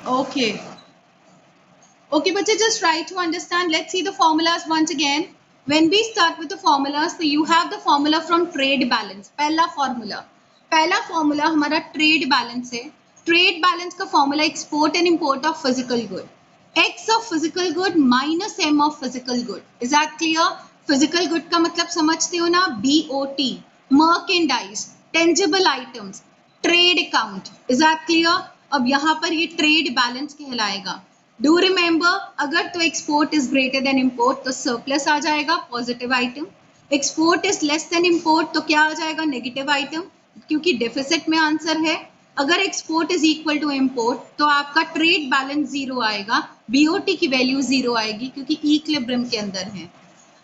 Okay. Okay, बच्चे, just try to understand. Let's see the formulas once again. When we start with the formulas, so you have the formula from trade balance. पहला formula हमारा trade balance है. Trade balance का formula export and import of physical good. X of physical good minus M of physical good. Is that clear? Physical good का मतलब समझते हो ना? BOT, merchandise, tangible items, trade account. Is that clear? अब यहाँ पर ये trade balance कहलाएगा. डू रिमेंबर, अगर तो export is greater than import तो सरप्लस आ जाएगा, positive item. Export is less than import तो क्या आ जाएगा, नेगेटिव आइटम, क्योंकि डेफिसिट में आंसर है. अगर export is equal to import तो आपका ट्रेड बैलेंस जीरो आएगा, बीओटी की वैल्यू जीरो आएगी क्योंकि इक्विलिब्रियम के अंदर है.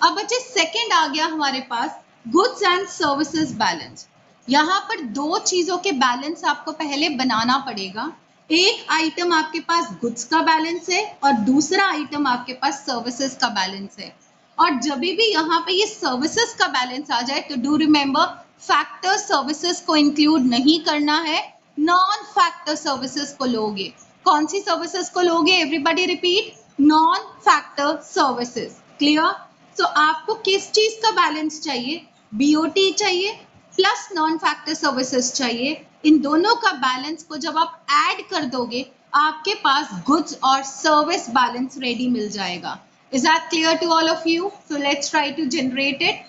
अब बच्चे सेकंड आ गया हमारे पास गुड्स एंड सर्विसेज बैलेंस. यहाँ पर दो चीजों के बैलेंस आपको पहले बनाना पड़ेगा. एक आइटम आपके पास गुड्स का बैलेंस है और दूसरा आइटम आपके पास सर्विसेज का बैलेंस है. और जब भी यहाँ पे ये सर्विसेज का बैलेंस आ जाए तो डू रिमेंबर, फैक्टर सर्विसेज को इंक्लूड नहीं करना है, नॉन फैक्टर सर्विसेज को लोगे. कौन सी सर्विसेज को लोगे? Everybody repeat, non factor services. Clear? तो आपको किस चीज का बैलेंस चाहिए? बीओटी चाहिए प्लस नॉन फैक्टर सर्विसेज चाहिए. इन दोनों का बैलेंस को जब आप ऐड कर दोगे आपके पास गुड्स और सर्विस बैलेंस रेडी मिल जाएगा. Is that clear to all of you? So let's try to generate it.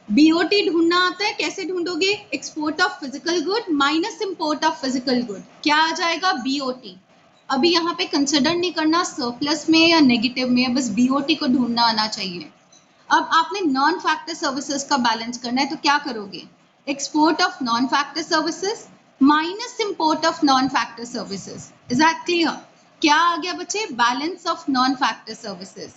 BOT ढूंढना आता है, कैसे ढूंढोगे? Export of physical good minus import of physical good, क्या आ जाएगा? बीओटी. अभी यहाँ पे कंसिडर नहीं करना सरप्लस में या नेगेटिव में, बस बीओटी को ढूंढना आना चाहिए. अब आपने नॉन फैक्टर सर्विसेज का बैलेंस करना है तो क्या करोगे? Export of non factor services minus import of non factor services. Is that clear? क्या आ गया बच्चे? Balance of non factor services.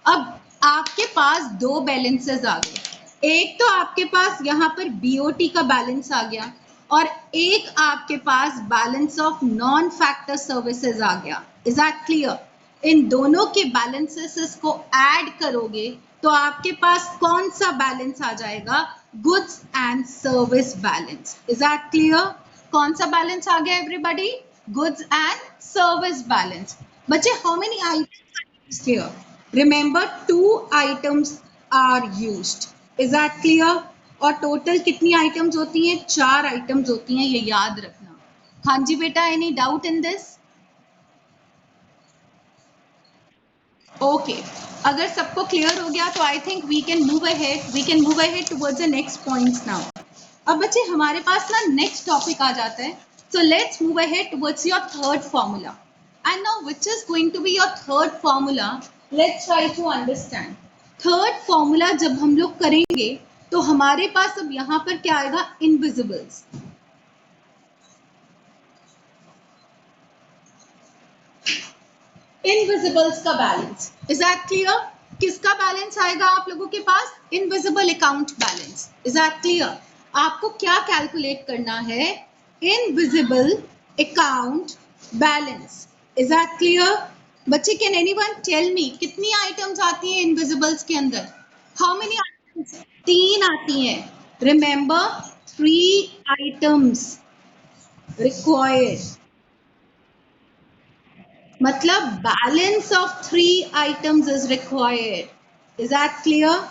अब आपके पास दो बैलेंसेस आ गए. एक तो आपके पास यहाँ पर बीओटी का बैलेंस आ गया और एक आपके पास balance of non factor services आ गया. Is that clear? इन दोनों के बैलेंसेस को ऐड करोगे तो आपके पास कौन सा बैलेंस आ जाएगा? Goods and service balance. Is that clear? कौन सा बैलेंस आ गया everybody? Goods and service balance. बच्चे, how many items are used here? Remember, 2 items are used. Is that clear? और टोटल कितनी आइटम्स होती हैं? 4 आइटम्स होती हैं, ये याद रखना. हाँ जी बेटा, any doubt in this? Okay, अगर सबको क्लियर हो गया तो I think we can move ahead towards the next points now. अब बच्चे हमारे पास ना नेक्स्ट टॉपिक आ जाता है. So let's move ahead towards your third formula. And now which is going to be your third formula? Let's try to understand. Third formula जब हम लोग करेंगे तो हमारे पास अब यहाँ पर क्या आएगा? इनविजिबल्स. इनविजिबल्स का बैलेंस. Is that clear? किसका बैलेंस आएगा आप लोगों के पास? Invisible account balance. Is that clear? आपको क्या कैलकुलेट करना है? Invisible account balance. Is that clear? बच्चे, कैन एनीवन टेल मी कितनी आइटम्स आती हैं इनविजिबल्स के अंदर? How many items? 3 आती हैं. Remember, 3 items required. मतलब balance of 3 items is required. Is that clear?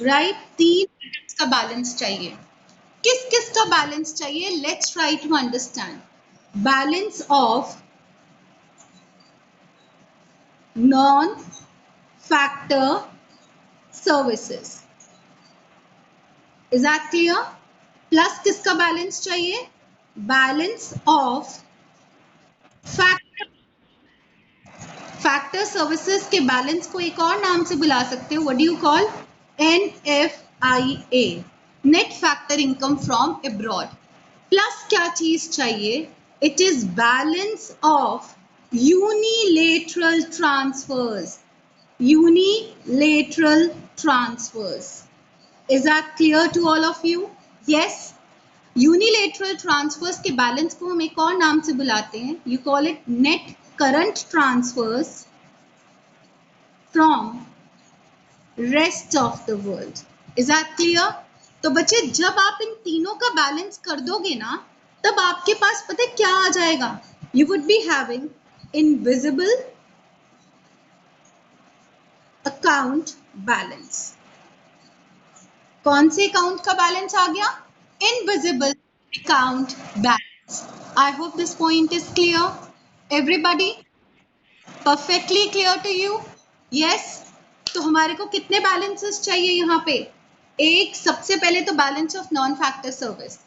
Right? 3 items का बैलेंस चाहिए. किस किस का बैलेंस चाहिए? Let's try to understand. Balance of non factor services. Is that clear? Plus किसका बैलेंस चाहिए? बैलेंस ऑफ फैक्टर सर्विसेज के बैलेंस को एक और नाम से बुला सकते हो. What do you call? NFIA, net factor income from abroad. Plus क्या चीज चाहिए? It is balance of unilateral transfers. Unilateral transfers. Is that clear to all of you? Yes. Unilateral transfers के बैलेंस को हम एक और नाम से बुलाते हैं. You call it net current transfers from rest of the world. Is that clear? तो बच्चे, जब आप इन तीनों का बैलेंस कर दोगे ना तब आपके पास पता है क्या आ जाएगा? You would be having invisible account balance. कौन से अकाउंट का बैलेंस आ गया? Invisible account balance. I hope this point is clear everybody, perfectly clear to you? Yes. तो हमारे को कितने बैलेंसेस चाहिए यहाँ पे? एक, सबसे पहले तो balance of non factor service,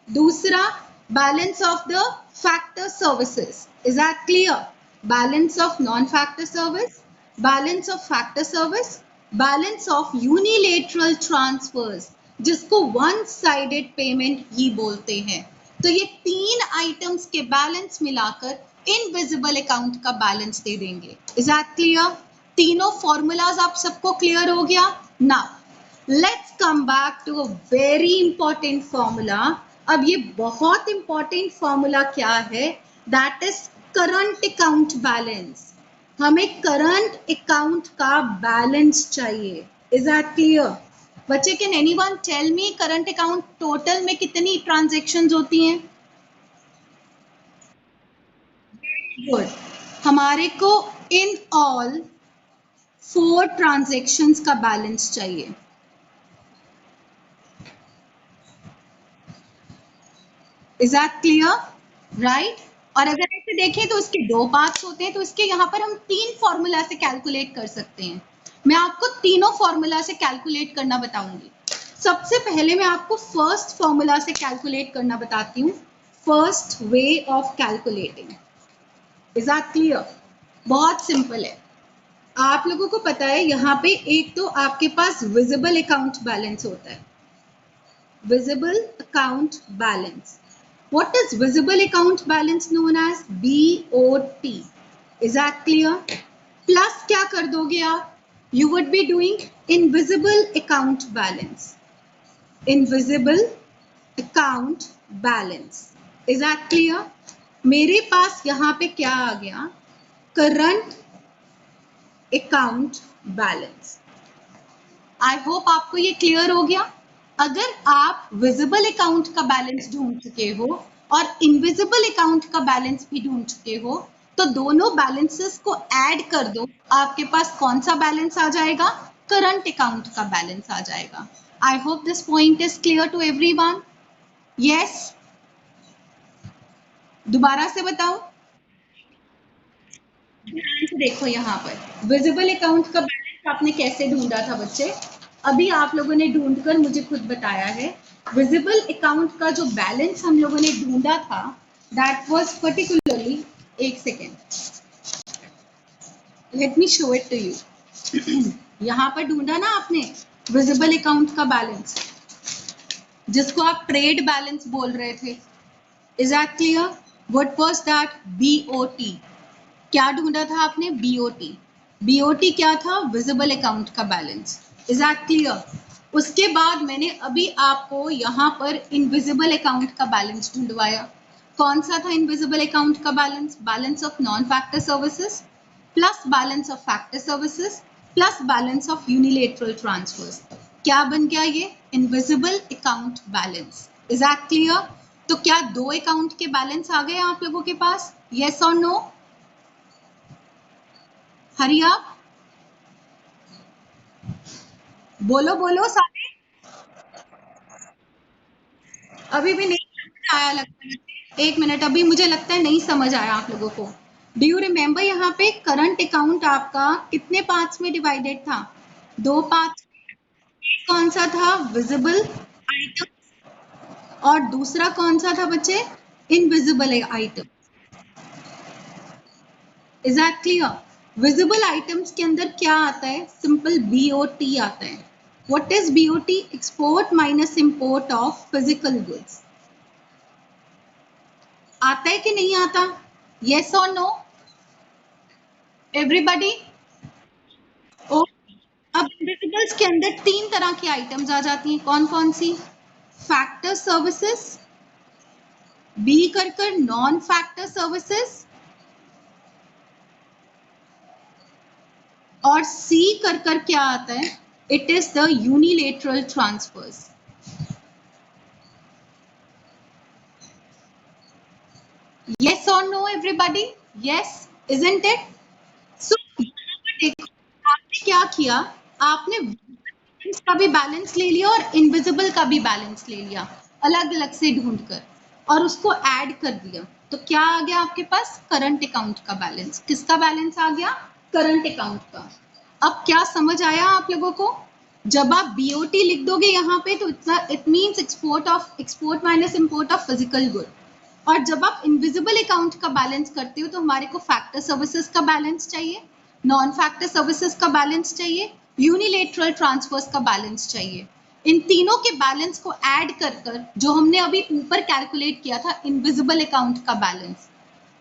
दूसरा balance of the factor services. Is that clear? Balance of non factor service, balance of factor service, balance of unilateral transfers, जिसको वन साइडेड पेमेंट ही बोलते हैं। तो ये तीन आइटम्स के बैलेंस मिलाकर इनविजिबल अकाउंट का बैलेंस दे देंगे। Is that clear? तीनों फॉर्मूलाज आप सबको क्लियर हो गया? Now let's come back to a very important formula. अब ये बहुत इंपॉर्टेंट फॉर्मूला क्या है? That is current account balance. हमें करंट अकाउंट का बैलेंस चाहिए। Is that clear? बच्चे, can anyone tell me current account total में कितनी ट्रांजैक्शंस होती हैं? गुड। हमारे को इन ऑल 4 ट्रांजैक्शंस का बैलेंस चाहिए। Is that clear? राइट। और अगर ऐसे देखें तो इसके दो पार्ट्स होते हैं, तो इसके यहाँ पर हम 3 फॉर्मूला से कैलकुलेट कर सकते हैं। मैं आपको तीनों फॉर्मूला से कैलकुलेट करना बताऊंगी। सबसे पहले मैं आपको फर्स्ट फॉर्मूला से कैलकुलेट करना बताती हूँ, first way of calculating. Is that clear? बहुत सिंपल है। आप लोगों को पता है यहाँ पे एक तो आपके पास विजिबल अकाउंट बैलेंस होता है, visible account balance. What is visible account balance known as? BOT. Is that clear? Plus क्या कर दोगे आप? You would be doing invisible account balance. Invisible account balance. Is that clear? मेरे पास यहाँ पे क्या आ गया? Current account balance. I hope आपको ये क्लियर हो गया। अगर आप विजिबल अकाउंट का बैलेंस ढूंढ चुके हो और इनविजिबल अकाउंट का बैलेंस भी ढूंढ चुके हो, तो दोनों बैलेंसेस को ऐड कर दो, आपके पास कौन सा बैलेंस आ जाएगा? करंट अकाउंट का बैलेंस आ जाएगा। I hope this point is clear to everyone? Yes. दोबारा से बताओ, ध्यान से देखो यहाँ पर विजिबल अकाउंट का बैलेंस आपने कैसे ढूंढा था बच्चे? अभी आप लोगों ने ढूंढकर मुझे खुद बताया है। विजिबल अकाउंट का जो बैलेंस हम लोगों ने ढूंढा था, दैट वाज पर्टिकुलरली, एक second, let me show it to you. यहाँ पर ढूंढा ना आपने विजिबल अकाउंट का बैलेंस, जिसको आप ट्रेड बैलेंस बोल रहे थे। Is that clear? What was that? BOT. क्या ढूंढा था आपने? बीओटी। बीओटी क्या था? विजिबल अकाउंट का बैलेंस। Is that clear? उसके बाद मैंने अभी आपको यहाँ पर इनविजिबल अकाउंट का बैलेंस ढूंढवाया। कौन सा था इनविजिबल अकाउंट का balance? Balance of non factor services plus balance of factor services plus balance of unilateral transfers. क्या बन गया ये? Invisible account balance. Is that clear? तो क्या दो अकाउंट के बैलेंस आ गए आप लोगों के पास? यस और नो? हरी आप बोलो बोलो सारे। अभी भी नहीं समझ आया लगता है। एक मिनट, अभी मुझे लगता है नहीं समझ आया आप लोगों को। डू यू रिमेम्बर यहाँ पे करंट अकाउंट आपका कितने पार्ट्स में डिवाइडेड था? 2 पार्ट्स। कौन सा था? Visible item. और दूसरा कौन सा था बच्चे? Invisible item. Is that clear? Visible items के अंदर क्या आता है? सिंपल बीओटी आता है। What is BOT? Export minus import of physical goods. आता है कि नहीं आता? यस और नो एवरीबॉडी? ओ, अब इनविजिबल्स के अंदर 3 तरह की आइटम्स आ जाती हैं। कौन कौन सी? फैक्टर सर्विसेज, बी कर नॉन फैक्टर सर्विसेज, और सी कर क्या आता है? It is the unilateral transfers. yes or no everybody? yes isn't it? So देखो, आपने क्या किया, आपने visible का भी बैलेंस ले लिया और इनविजिबल का भी बैलेंस ले लिया, अलग अलग से ढूंढकर, और उसको ऐड कर दिया। तो क्या आ गया आपके पास? करंट अकाउंट का बैलेंस। किसका बैलेंस आ गया? करंट अकाउंट का। अब क्या समझ आया आप लोगों को? जब आप बीओटी लिख दोगे यहाँ पे तो it means export minus import of physical good. और जब आप इनविजिबल अकाउंट का बैलेंस करते हो तो हमारे को फैक्टर सर्विसेज का बैलेंस चाहिए, नॉन फैक्टर सर्विसेज का बैलेंस चाहिए, यूनिलेटरल ट्रांसफर्स का बैलेंस चाहिए। इन तीनों के बैलेंस को ऐड कर कर जो हमने अभी ऊपर कैलकुलेट किया था इनविजिबल अकाउंट का बैलेंस,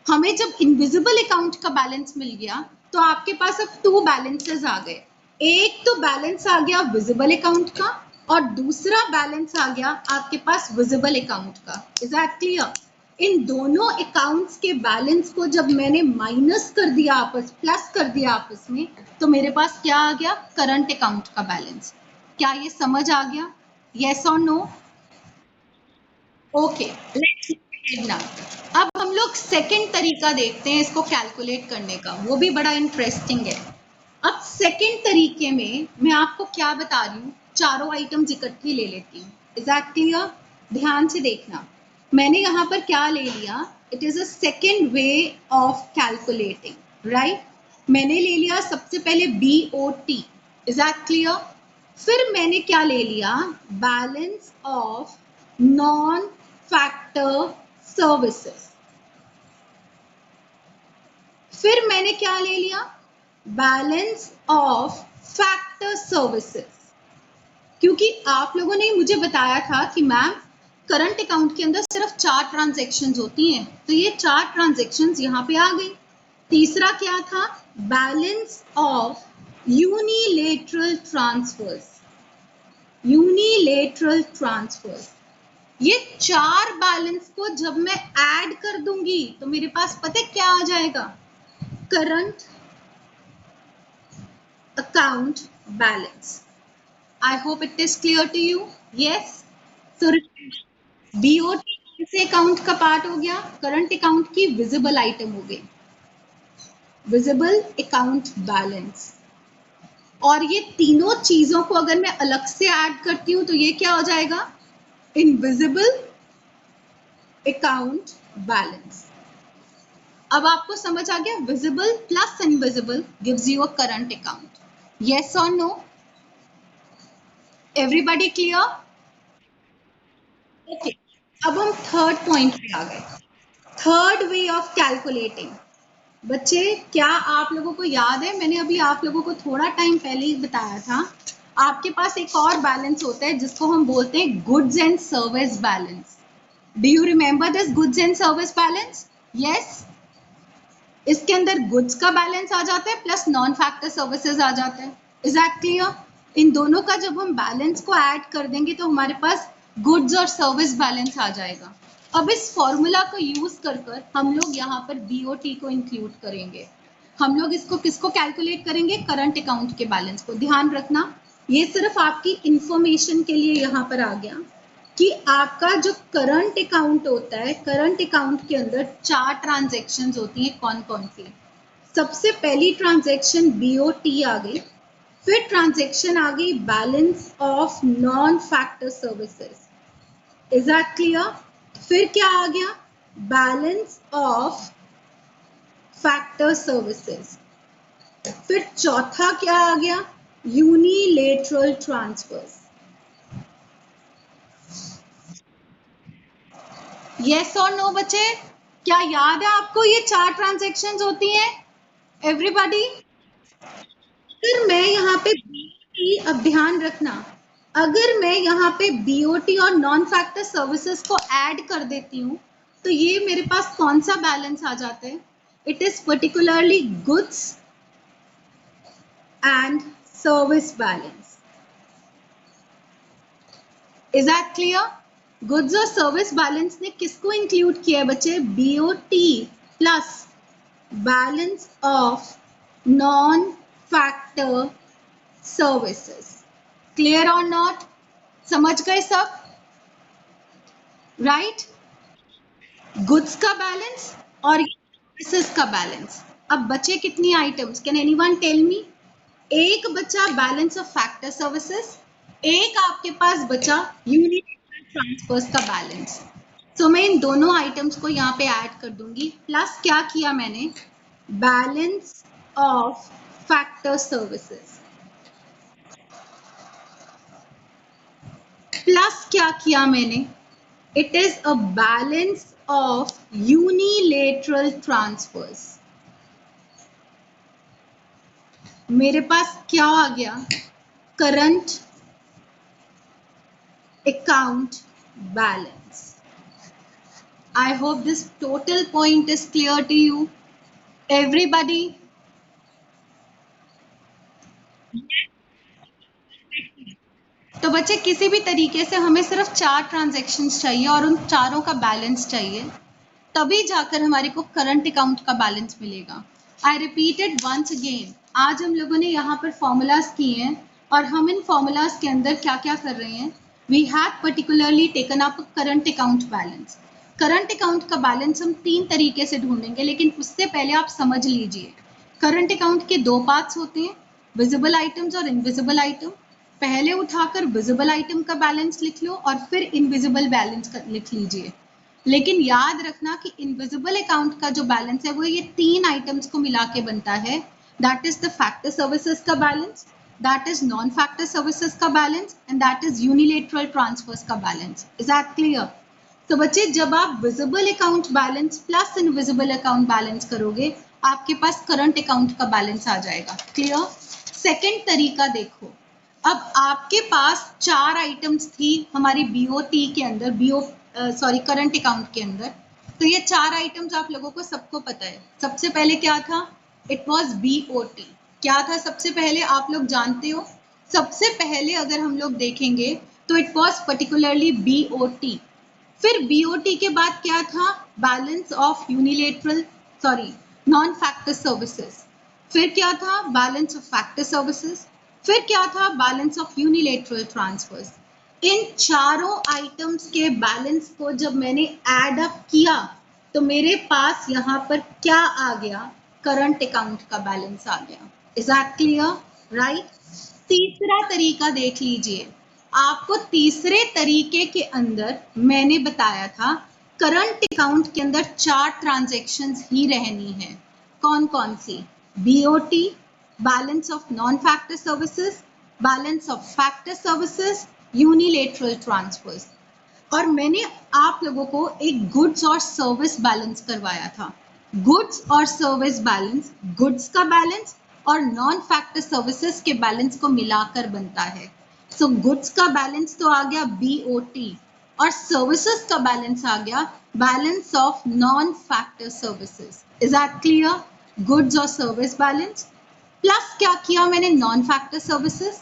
हमें जब इनविजिबल अकाउंट का बैलेंस मिल गया तो आपके पास अब टू बैलेंसेस आ गए। एक तो बैलेंस आ गया विजिबल अकाउंट का और दूसरा बैलेंस आ गया आपके पास विजिबल अकाउंट का। Is that clear? इन दोनों अकाउंट्स के बैलेंस को जब मैंने माइनस कर दिया प्लस कर दिया आपस में, तो मेरे पास क्या आ गया? करंट अकाउंट का बैलेंस। क्या ये समझ आ गया? यस और नो? ओके, लेट्स नाउ अब हम लोग सेकंड तरीका देखते हैं इसको कैलकुलेट करने का, वो भी बड़ा इंटरेस्टिंग है। अब सेकंड तरीके में मैं आपको क्या बता रही हूँ, चारों आइटम्स इकट्ठी ले लेती हूँ। Is that clear? ध्यान से देखना, मैंने यहाँ पर क्या ले लिया, it is a second way of calculating, right? मैंने ले लिया सबसे पहले BOT। Is that clear? फिर मैंने क्या ले लिया, balance of non factor services. फिर मैंने क्या ले लिया, बैलेंस ऑफ फैक्टर सर्विसेज। क्योंकि आप लोगों ने मुझे बताया था कि मैम करंट अकाउंट के अंदर सिर्फ 4 ट्रांजैक्शंस होती हैं, तो ये 4 ट्रांजैक्शंस यहाँ पे आ गई। तीसरा क्या था, balance of unilateral transfers. Unilateral transfers, ये 4 बैलेंस को जब मैं ऐड कर दूंगी तो मेरे पास पता है क्या आ जाएगा, current account balance. I hope it is clear to you? Yes? So BOT से अकाउंट का पार्ट हो गया, करंट अकाउंट की विजिबल आइटम हो गई, विजिबल अकाउंट बैलेंस। और ये तीनों चीजों को अगर मैं अलग से ऐड करती हूँ तो ये क्या हो जाएगा, इनविजिबल अकाउंट बैलेंस। अब आपको समझ आ गया, visible plus invisible gives you a current account. Yes और नो? Everybody clear? ओके, अब हम थर्ड पॉइंट पे आ गए, थर्ड वे ऑफ कैलकुलेटिंग। बच्चे क्या आप लोगों को याद है, मैंने अभी आप लोगों को थोड़ा टाइम पहले ही बताया था, आपके पास एक और बैलेंस होता है जिसको हम बोलते हैं goods and service balance. Do you remember this goods and service balance? Yes? इसके अंदर गुड्स का बैलेंस आ जाता है प्लस नॉन फैक्टर सर्विसेज आ जाता है। Is that clear? इन दोनों का जब हम बैलेंस को ऐड कर देंगे तो हमारे पास गुड्स और सर्विस बैलेंस आ जाएगा। अब इस फॉर्मूला को यूज कर कर हम लोग यहाँ पर बीओटी को इंक्लूड करेंगे। हम लोग इसको किसको कैलकुलेट करेंगे, करंट अकाउंट के बैलेंस को। ध्यान रखना, ये सिर्फ आपकी इंफॉर्मेशन के लिए यहाँ पर आ गया कि आपका जो करंट अकाउंट होता है, करंट अकाउंट के अंदर 4 ट्रांजैक्शंस होती हैं। कौन कौन सी? सबसे पहली ट्रांजैक्शन बीओटी आ गई, फिर ट्रांजैक्शन आ गई balance of non factor services. Is that clear? फिर क्या आ गया, बैलेंस ऑफ फैक्टर सर्विसेज। फिर चौथा क्या आ गया, यूनिलेटरल ट्रांसफर्स। यस और नो बच्चे? क्या याद है आपको ये 4 ट्रांजैक्शंस होती हैं? एवरीबॉडी? फिर मैं यहाँ पे बीओटी, अब ध्यान रखना, अगर मैं यहाँ पे बीओटी और नॉन फैक्टर सर्विसेज को ऐड कर देती हूँ तो ये मेरे पास कौन सा बैलेंस आ जाता है? It is particularly goods and service balance. Is that clear? Goods और सर्विस बैलेंस ने किसको इंक्लूड किया है बच्चे? BOT plus balance of non factor services. Clear और नॉट? समझ गए सब? राइट? गुड्स का बैलेंस और सर्विसेज का बैलेंस। अब बचे कितनी items, can anyone tell me? एक बचा बैलेंस ऑफ फैक्टर सर्विसेज, एक आपके पास बचा यूनिलैटरल ट्रांसफर्स का बैलेंस। तो मैं इन दोनों आइटम्स को यहाँ पे ऐड कर दूंगी, प्लस क्या किया मैंने, balance of factor services, plus क्या किया मैंने, it is a balance of unilateral transfers. मेरे पास क्या आ गया, current account balance. I hope this total point is clear to you, everybody. तो बच्चे किसी भी तरीके से हमें सिर्फ 4 ट्रांजैक्शंस चाहिए और उन चारों का बैलेंस चाहिए, तभी जाकर हमारे को करंट अकाउंट का बैलेंस मिलेगा। आई रिपीटेड वंस अगेन, आज हम लोगों ने यहाँ पर फॉर्मूलाज किए हैं और हम इन फॉर्मूलाज के अंदर क्या क्या कर रहे हैं, we have particularly taken up current account balance. Current account का बैलेंस हम 3 तरीके से ढूंढेंगे, लेकिन उससे पहले आप समझ लीजिए करंट अकाउंट के 2 पार्ट्स होते हैं, विजिबल आइटम्स और इनविजिबल आइटम। पहले उठाकर विजिबल आइटम का बैलेंस लिख लो और फिर इनविजिबल बैलेंस लिख लीजिए। लेकिन याद रखना कि इनविजिबल अकाउंट का जो बैलेंस है वो ये 3 आइटम्स को मिला के बनता है, that is the factor services का balance, that is non factor services का balance and that is unilateral transfers का बैलेंस। Is that clear? तो बच्चे जब आप visible account balance plus invisible account balance करोगे, आपके पास करंट अकाउंट का बैलेंस आ जाएगा। क्लियर? सेकेंड तरीका देखो, अब आपके पास 4 आइटम्स थी हमारी बीओटी के अंदर, करंट अकाउंट के अंदर। तो ये 4 आइटम्स आप लोगों को सबको पता है। सबसे पहले क्या था, इट वाज बीओटी। क्या था सबसे पहले, आप लोग जानते हो? सबसे पहले अगर हम लोग देखेंगे तो इट वाज पर्टिकुलरली बीओटी। फिर बीओटी के बाद क्या था, balance of non factor services. फिर क्या था, बैलेंस ऑफ फैक्टर सर्विसेज। फिर क्या था, बैलेंस ऑफ यूनिलेटरल ट्रांसफर्स। इन चारों आइटम्स के बैलेंस को जब मैंने ऐड अप किया तो मेरे पास यहाँ पर क्या आ गया, करंट अकाउंट का बैलेंस आ गया। Is that clear? राइट। तीसरा तरीका देख लीजिए, आपको तीसरे तरीके के अंदर मैंने बताया था करंट अकाउंट के अंदर 4 ट्रांजैक्शंस ही रहनी है। कौन कौन सी? BOT, balance of non factor services, balance of factor services, unilateral transfers. और मैंने आप लोगों को एक गुड्स और सर्विस बैलेंस करवाया था। गुड्स और सर्विस बैलेंस, गुड्स का बैलेंस और नॉन फैक्टर सर्विसेज के बैलेंस को मिलाकर बनता है। सो गुड्स का बैलेंस तो आ गया बीओटी और सर्विसेज का बैलेंस आ गया balance of non factor services. Is that clear? Goods और सर्विस बैलेंस, प्लस क्या किया मैंने, नॉन फैक्टर सर्विसेज,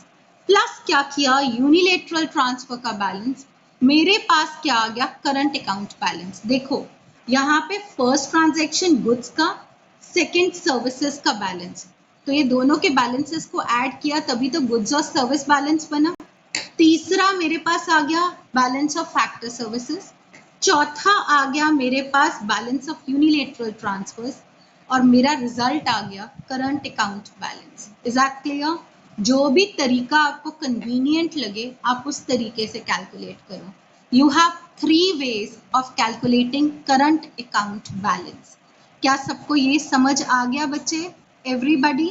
प्लस क्या किया, यूनिलेटरल ट्रांसफर का बैलेंस। मेरे पास क्या आ गया, करंट अकाउंट बैलेंस। देखो यहाँ पे फर्स्ट ट्रांजैक्शन गुड्स का, सेकंड सर्विसेज का बैलेंस, तो ये दोनों के बैलेंसेस को ऐड किया तभी तो गुड्स और सर्विस बैलेंस बना। तीसरा मेरे पास आ गया बैलेंस ऑफ फैक्टर सर्विसेज। चौथा आ गया मेरे पास बैलेंस ऑफ यूनिलेटरल ट्रांसफर्स और मेरा रिजल्ट आ गया current account balance. Is that clear? जो भी तरीका आपको कन्वीनियंट लगे आप उस तरीके से कैलकुलेट करो। You have 3 ways of calculating current account balance. क्या सबको ये समझ आ गया बच्चे? Everybody?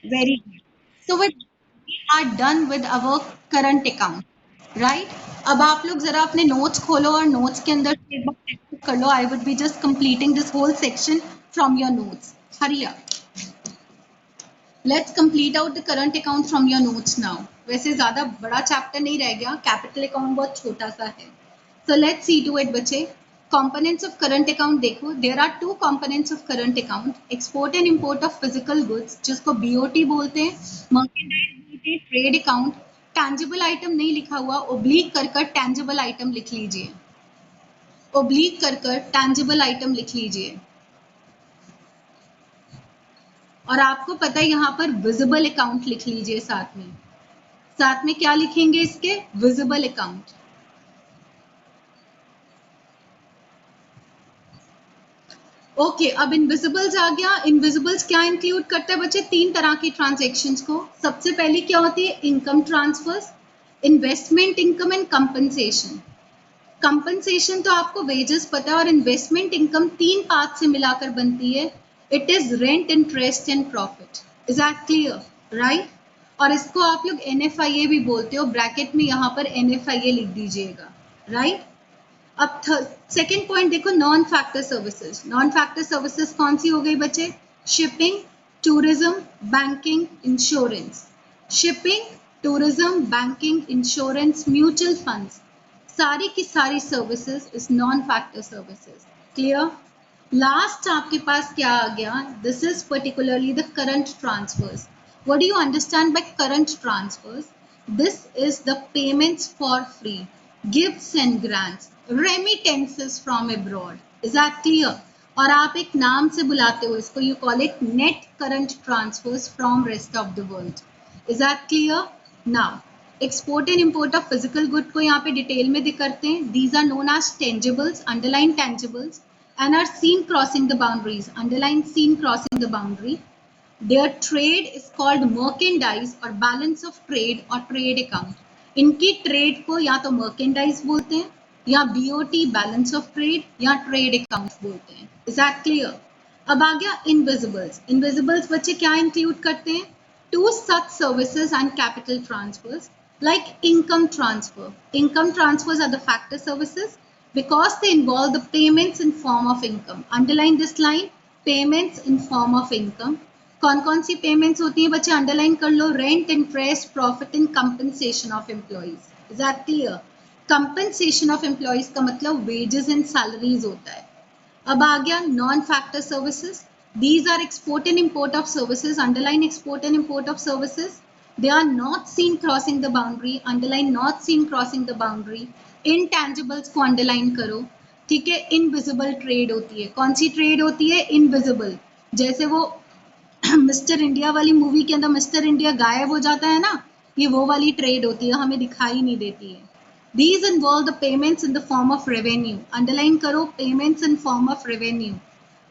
Very good. So we are done with our current account, right? अब आप लोग जरा अपने नोट्स खोलो और नोट्स के अंदर एक बार चेक कर लो। I would be just completing this whole section from your notes. Hurry up, let's complete out the current account from your notes now. वैसे ज्यादा बड़ा चैप्टर नहीं रह गया, कैपिटल अकाउंट बहुत छोटा सा है। So let's see to it बच्चे। कंपोनेंट्स ऑफ करंट अकाउंट देखो, there are 2 components of current account, export and import of physical goods जिसको बीओटी बोलते हैं, मर्केंडाइज बोलते हैं, ट्रेड अकाउंट। टैंजिबल आइटम नहीं लिखा हुआ, ओब्लीक कर कर टैंजिबल आइटम लिख लीजिए, ओब्लीक कर कर टैंजिबल आइटम लिख लीजिए। और आपको पता है यहाँ पर विजिबल अकाउंट लिख लीजिए साथ में। साथ में क्या लिखेंगे इसके, विजिबल अकाउंट। ओके अब इनविजिबल्स आ गया। इनविजिबल्स क्या इंक्लूड करता है बच्चे? 3 तरह की ट्रांजेक्शन्स को। सबसे पहली क्या होती है? Income transfers, investment income and compensation. Compensation तो आपको वेजेस पता है, और इन्वेस्टमेंट इनकम 3 पार्ट से मिलाकर बनती है। It is rent, interest and profit. Is that clear? Right. और इसको आप लोग NFIA भी बोलते हो, ब्रैकेट में यहाँ पर NFIA लिख दीजिएगा। राइट। अब सेकेंड पॉइंट देखो, non factor services. Non factor services कौन सी हो गई बच्चे? Shipping, tourism, banking, insurance. Shipping, tourism, banking, insurance, mutual funds, सारी की सारी services is non factor services. Clear? Last आपके पास क्या आ गया? This is particularly the current transfers. What do you understand by current transfers? This is the payments for free, gifts and grants, remittances from abroad. Is that clear? और आप एक नाम से बुलाते हो इसको, you call it net current transfers from rest of the world. Is that clear? Now export and import of physical good को यहाँ पे डिटेल में करते हैं। These are known as tangibles, underline tangibles, and are seen crossing the boundaries. Underline seen crossing the boundary. Their trade is called merchandise or balance of trade or trade account. इनकी trade को या तो merchandise बोलते हैं, या BOT balance of trade, या trade accounts बोलते हैं। Is that clear? अब आ गया invisibles. Invisibles बच्चे क्या इंक्लूड करते हैं? Two such services and capital transfers like income transfer. Income transfers are the factor services because they involve the payments in form of income. Underline this line, payments in form of income. कौन कौन सी payments होती हैं बच्चे? Underline कर लो, rent, interest, profit and compensation of employees. Is that clear? Compensation of employees का मतलब wages and salaries होता है। अब आ गया non factor services. These are export and import of services. Underline export and import of services. They are not seen crossing the boundary. Underline not seen crossing the boundary. Intangibles को underline करो। ठीक है। Invisible trade होती है। कौन सी trade होती है? Invisible. जैसे वो मिस्टर इंडिया वाली मूवी के अंदर मिस्टर इंडिया गायब हो जाता है ना, ये वो वाली ट्रेड होती है, हमें दिखाई नहीं देती है। These involve the payments in the form of revenue. Underline करो, payments in form of revenue.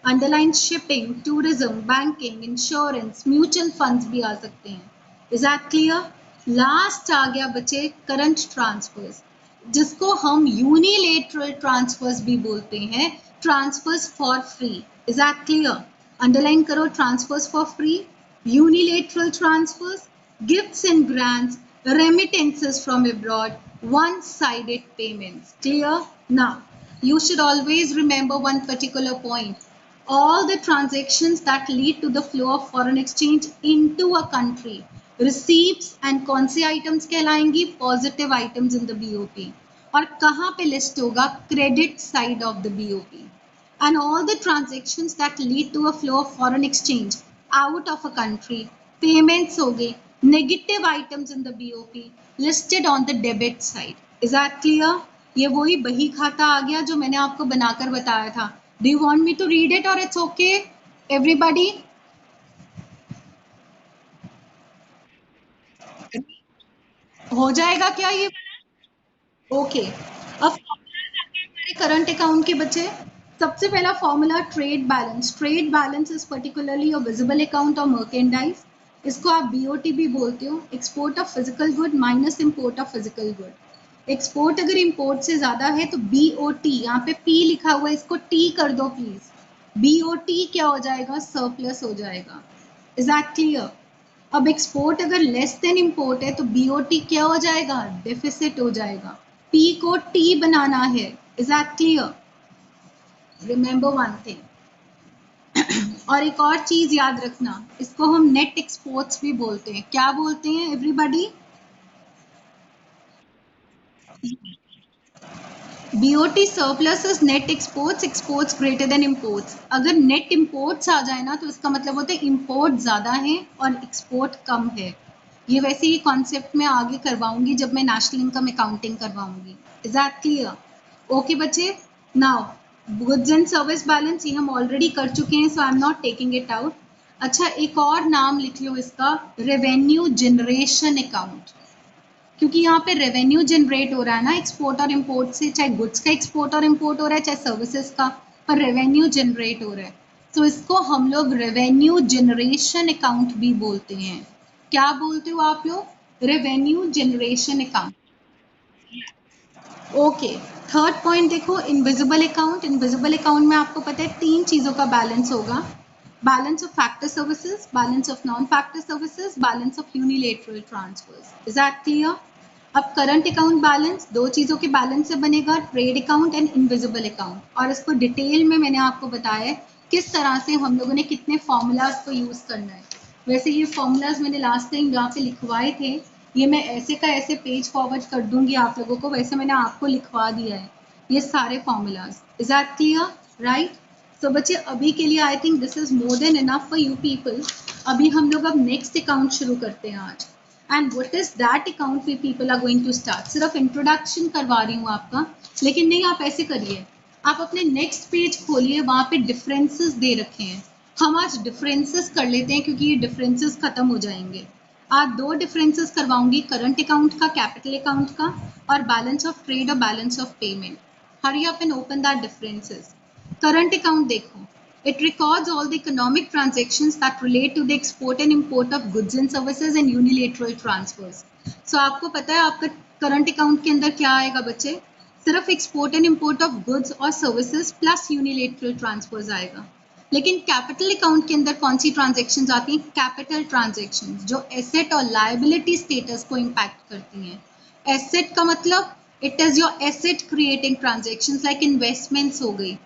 Underline shipping, tourism, banking, insurance, mutual funds भी आ सकते हैं। Is that clear? लास्ट आ गया बच्चे करंट ट्रांसफर्स, जिसको हम यूनिलेटरल ट्रांसफर्स भी बोलते हैं, transfers for free. Is that clear? Underline करो, transfers for free, unilateral transfers, gifts and grants, remittances from abroad, one-sided payments. Clear? Now, you should always remember one particular point. All the transactions that lead to the flow of foreign exchange into a country, receipts and कौन से items कहलाएंगी? Positive items in the BOP. और कहाँ पे list होगा? Credit side of the BOP. And all the transactions that lead to a flow of foreign exchange out of a country, payments हो गए, negative items in the BOP listed on the debit side. Is that clear? ये वही बही खाता आ गया जो मैंने आपको बनाकर बताया था। Do you want me to read it or it's okay? Everybody? हो जाएगा क्या ये? ओके। अब हमारे करंट अकाउंट के बच्चे, सबसे पहला formula trade balance. Trade balance is particularly a visible account और मर्केंडाइज। इसको आप BOT भी बोलते हो, export of physical good minus import of physical good. Export अगर इंपोर्ट से ज्यादा है तो BOT, यहाँ पे P लिखा हुआ है, इसको T कर दो प्लीज। BOT क्या हो जाएगा? सरप्लस हो जाएगा। Is that clear? अब एक्सपोर्ट अगर लेस देन इंपोर्ट है तो BOT क्या हो जाएगा? डेफिसिट हो जाएगा। P को T बनाना है। Is that clear? Remember one thing. और एक और चीज याद रखना, इसको हम नेट एक्सपोर्ट्स भी बोलते हैं। क्या बोलते हैं everybody? BOT surplus is net exports, exports greater than imports. अगर net imports आ जाए ना तो इसका मतलब होता है import ज़्यादा है और export कम है। ये वैसे ही कॉन्सेप्ट में आगे करवाऊंगी जब मैं नेशनल इनकम अकाउंटिंग करवाऊंगी। Is that clear? ओके बच्चे। Now goods and service balance ये हम ऑलरेडी कर चुके हैं, so I am not taking it out. अच्छा, एक और नाम लिख लो इसका, रेवेन्यू जनरेशन अकाउंट, क्योंकि यहाँ पे रेवेन्यू जनरेट हो रहा है ना एक्सपोर्ट और इंपोर्ट से, चाहे गुड्स का एक्सपोर्ट और इंपोर्ट हो रहा है चाहे सर्विसेज का। पर रेवेन्यू जनरेट हो रहा है, तो इसको हम लोग रेवेन्यू जनरेशन अकाउंट भी बोलते हैं। क्या बोलते हो आप लोग? Revenue generation account. Okay, third point देखो, इनविजिबल अकाउंट। इनविजिबल अकाउंट में आपको पता है 3 चीजों का बैलेंस होगा, balance of factor services, balance of non factor services, balance of unilateral transfers. Is that clear? अब करंट अकाउंट बैलेंस 2 चीजों के बैलेंस से बनेगा, trade account and invisible account, और इसको डिटेल में मैंने आपको बताया है किस तरह से हम लोगों ने कितने फॉर्मूलाज को यूज करना है। वैसे ये फॉर्मूलाज मैंने लास्ट टाइम जहाँ पे लिखवाए थे, ये मैं ऐसे का ऐसे पेज फॉरवर्ड कर दूंगी आप लोगों को, वैसे मैंने आपको लिखवा दिया है ये सारे formulas. Is that clear? Right. तो बच्चे अभी के लिए I think this is more than enough for you people. अभी हम लोग अब नेक्स्ट अकाउंट शुरू करते हैं आज। And what is that account we people are going to start. सिर्फ इंट्रोडक्शन करवा रही हूँ आपका, लेकिन नहीं, आप ऐसे करिए, आप अपने नेक्स्ट पेज खोलिए, वहां पे डिफरेंसेस दे रखे हैं। हम आज डिफरेंसेस कर लेते हैं क्योंकि ये डिफरेंसेस खत्म हो जाएंगे। आज 2 डिफरेंसेस करवाऊंगी, करंट अकाउंट का, कैपिटल अकाउंट का, और बैलेंस ऑफ ट्रेड और balance of payment. Hurry up and open that differences. Current account देखो, it records all the economic transactions that relate to the export and import of goods and services and unilateral transfers. So आपको पता है आपका current account के अंदर क्या आएगा बच्चे? सिर्फ export and import of goods और सर्विसेज प्लस यूनिलेटरल ट्रांसफर्स आएगा। लेकिन कैपिटल अकाउंट के अंदर कौन सी ट्रांजेक्शन्स आती हैं? कैपिटल ट्रांजेक्शन्स, जो एसेट और लायबिलिटी स्टेटस को इम्पैक्ट करती हैं। एसेट का मतलब it is your asset creating transactions, like investments हो गई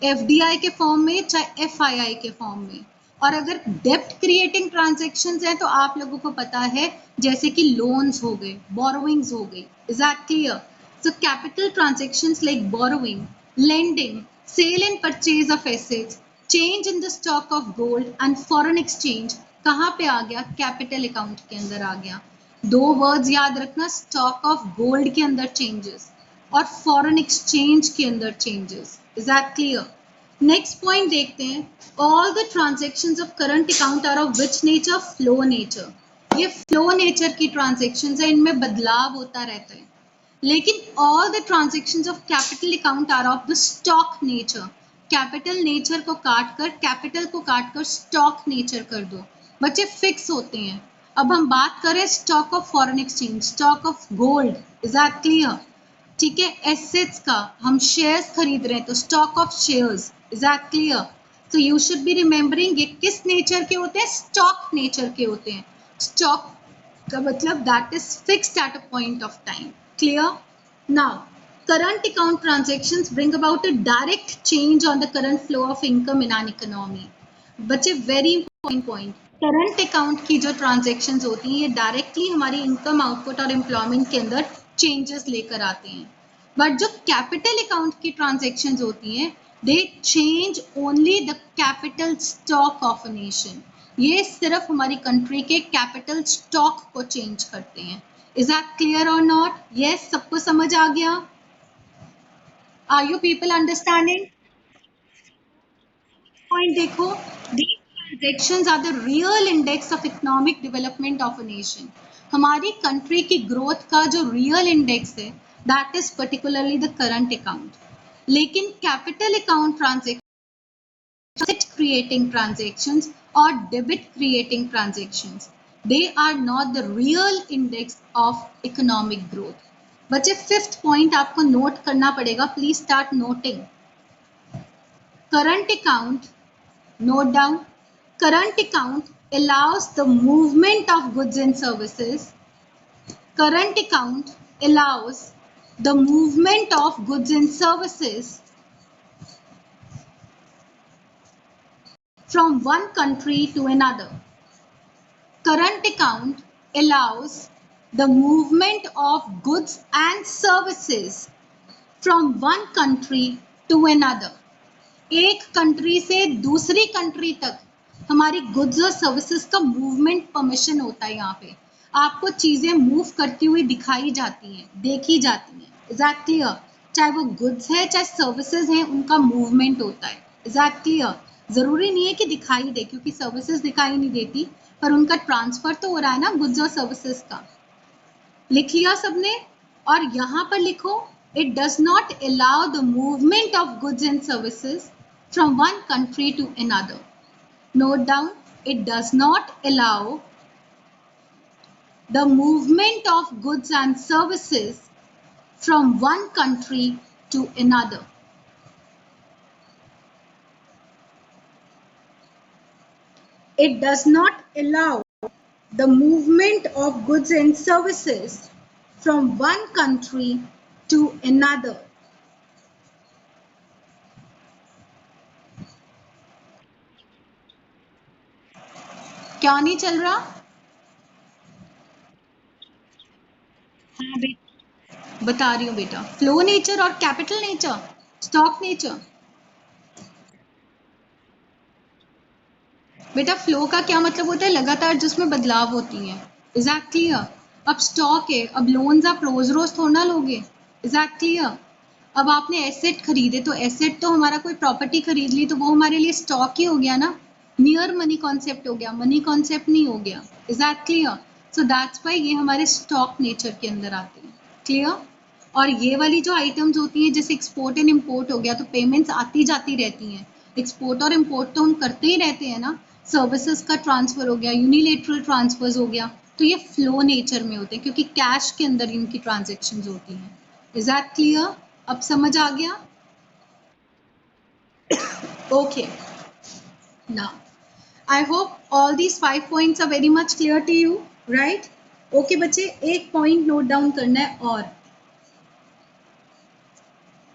एफडीआई के फॉर्म में चाहे एफआईआई के फॉर्म में। और अगर डेप्ट क्रिएटिंग ट्रांजेक्शन्स हैं तो आप लोगों को पता है, जैसे कि लोन्स हो गए, बोरोइंग्स हो गई। Is that clear? So capital transactions like borrowing, lending, sale and purchase of assets, change in the stock of gold and foreign exchange कहाँ पे आ गया? कैपिटल अकाउंट के अंदर आ गया। 2 वर्ड्स याद रखना, स्टॉक ऑफ गोल्ड के अंदर चेंजेस और फॉरेन एक्सचेंज के अंदर changes. Is that clear? Next point देखते हैं, all the transactions of current account are of which nature? Flow nature. ये फ्लो नेचर की ट्रांजेक्शन्स है, इनमें बदलाव होता रहता है। लेकिन all the transactions of capital account are of the stock nature. Capital nature को काट कर, कैपिटल को काट कर स्टॉक नेचर कर दो, बच्चे फिक्स होते हैं। अब हम बात करें stock of foreign exchange, stock of gold. Is that clear? ठीक है, एसेट्स का हम शेयर्स खरीद रहे हैं तो stock of shares. Is that clear? तो यू शुड बी रिमेंबरिंग ये किस नेचर के होते हैं? स्टॉक नेचर के होते हैं। स्टॉक का मतलब that is fixed at a point of time. Clear? Now current account transactions bring about a direct change on the current flow of income in an economy. बच्चे very important point, current account की जो transactions होती हैं ये directly हमारी income, output और employment के अंदर चेंजेस लेकर आते हैं। बट जो कैपिटल अकाउंट की ट्रांजेक्शन्स होती हैं, दे change only the capital stock of a nation. ये सिर्फ हमारी कंट्री के कैपिटल स्टॉक को चेंज करते हैं। इज दैट क्लियर और नॉट? यस, सबको समझ आ गया? Are you people understanding? Point देखो, these transactions are the real index of economic development of a nation. हमारी कंट्री की ग्रोथ का जो रियल इंडेक्स है, that is particularly the current account. लेकिन capital account transaction, creating transactions और debit creating transactions, they are not the real index of economic growth. बच्चे 5th point आपको note करना पड़ेगा, please start noting. Current account, note down, current account allows the movement of goods and services. Current account allows the movement of goods and services from one country to another. Current account allows the movement of goods and services from one country to another. एक country से दूसरी country तक हमारी goods और services का movement permission होता है। यहाँ पे आपको चीजें मूव करती हुई दिखाई जाती हैं, देखी जाती हैं। Is that clear? चाहे वो गुड्स है चाहे सर्विसेज हैं, उनका मूवमेंट होता है। Is that clear? जरूरी नहीं है कि दिखाई दे, क्योंकि सर्विसेज दिखाई नहीं देती, पर उनका ट्रांसफर तो हो रहा है ना गुड्स और सर्विसेज का। लिख लिया सबने? और यहाँ पर लिखो, it does not allow the movement of goods and services from one country to another. Note down, it does not allow the movement of goods and services from one country to another. It does not allow the movement of goods and services from one country to another. क्या नहीं चल रहा? हाँ बेटा, बता रही हूँ बेटा, फ्लो नेचर और कैपिटल नेचर, स्टॉक नेचर। बेटा फ्लो का क्या मतलब होता है? लगातार जिसमें बदलाव होती है। Is that clear? अब स्टॉक है, अब लोन्स आप रोज रोज थोड़ा ना लोगे। Is that clear? अब आपने एसेट खरीदे तो एसेट तो हमारा कोई प्रॉपर्टी खरीद ली तो वो हमारे लिए स्टॉक ही हो गया ना, नियर मनी कॉन्सेप्ट हो गया, मनी कॉन्सेप्ट नहीं हो गया। Is that clear? So that's why ये हमारे स्टॉक नेचर के अंदर आते हैं। क्लियर? और ये वाली जो आइटम्स होती हैं जैसे एक्सपोर्ट एंड इम्पोर्ट हो गया तो पेमेंट्स आती जाती रहती हैं। एक्सपोर्ट और इम्पोर्ट तो हम करते ही रहते हैं ना, सर्विसेज का ट्रांसफर हो गया, यूनिलेटरल ट्रांसफर्स हो गया, तो ये फ्लो नेचर में होते हैं क्योंकि कैश के अंदर इनकी ट्रांजेक्शन्स होती हैं। Is that clear? अब समझ आ गया? Okay, now I hope all these 5 points are very much clear to you, right? Okay बच्चे, एक पॉइंट नोट डाउन करना है और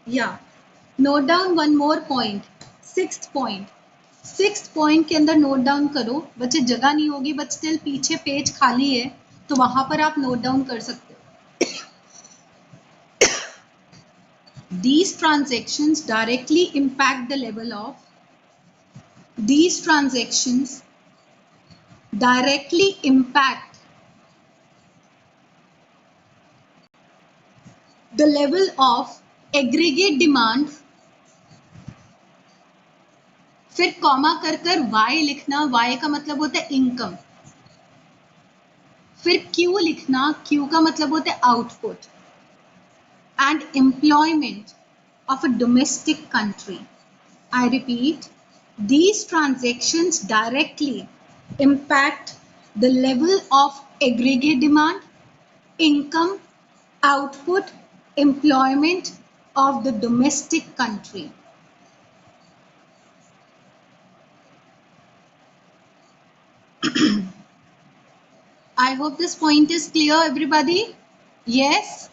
या note down one more point, sixth point के अंदर नोट डाउन करो बच्चे, जगह नहीं होगी बट स्टिल पीछे पेज खाली है तो वहां पर आप नोट डाउन कर सकते हो। These transactions directly impact the level of these transactions directly impact the level of aggregate demand, फिर कॉमा कर कर y लिखना, y का मतलब होता है इनकम, फिर q लिखना, q का मतलब होता है output, and employment of a domestic country. I repeat, these transactions directly impact the level of aggregate demand, income, output, employment of the domestic country. I hope this point is clear, everybody. Yes?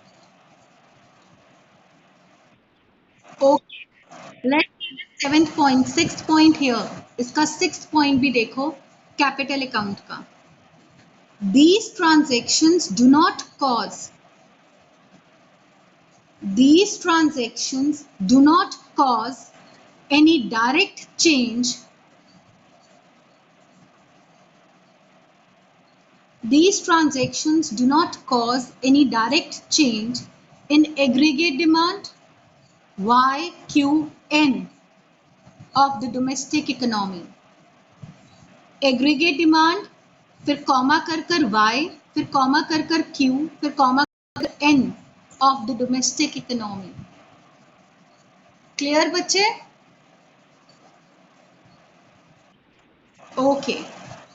Okay. Let's see the seventh point, sixth point here. इसका sixth point भी देखो, capital account का. These transactions do not cause any direct change. These transactions do not cause any direct change in aggregate demand YQN of the domestic economy. Aggregate demand, फिर comma कर कर Y, फिर comma कर कर Q, फिर comma कर कर N of the domestic economy. Clear बच्चे? Okay.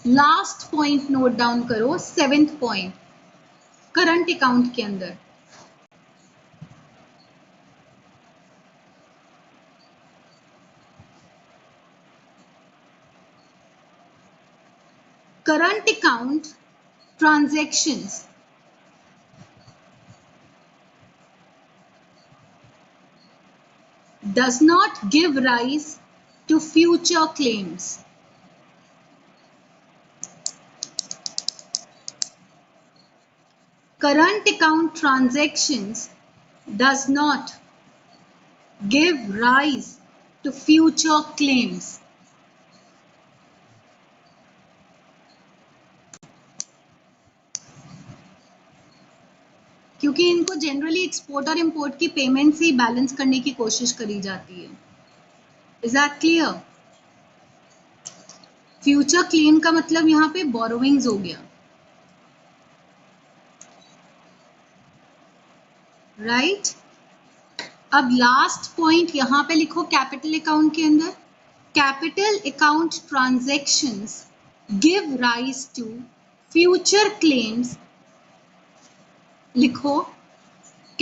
Last point note down करो, सेवेंथ पॉइंट, करंट अकाउंट के अंदर current account transactions does not give rise to future claims. Current account transactions does not give rise to future claims. क्योंकि इनको generally export और import की payment से balance करने की कोशिश करी जाती है। Is that clear? Future claim का मतलब यहाँ पे बोरोविंग्स हो गया, राइट? अब लास्ट पॉइंट यहाँ पे लिखो कैपिटल अकाउंट के अंदर, Capital account transactions give rise to future claims. लिखो,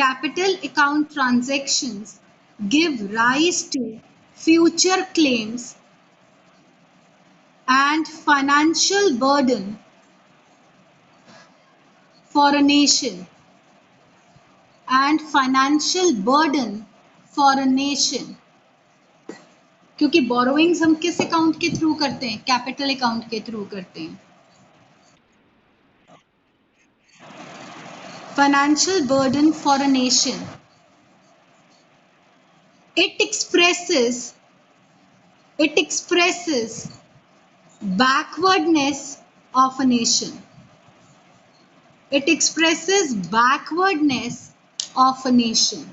capital account transactions give rise to future claims and financial burden for a nation. And financial burden for a nation. क्योंकि borrowings हम किस account के through करते हैं? Capital account के through करते हैं. Financial burden for a nation. It expresses backwardness of a nation. It expresses backwardness of a nation.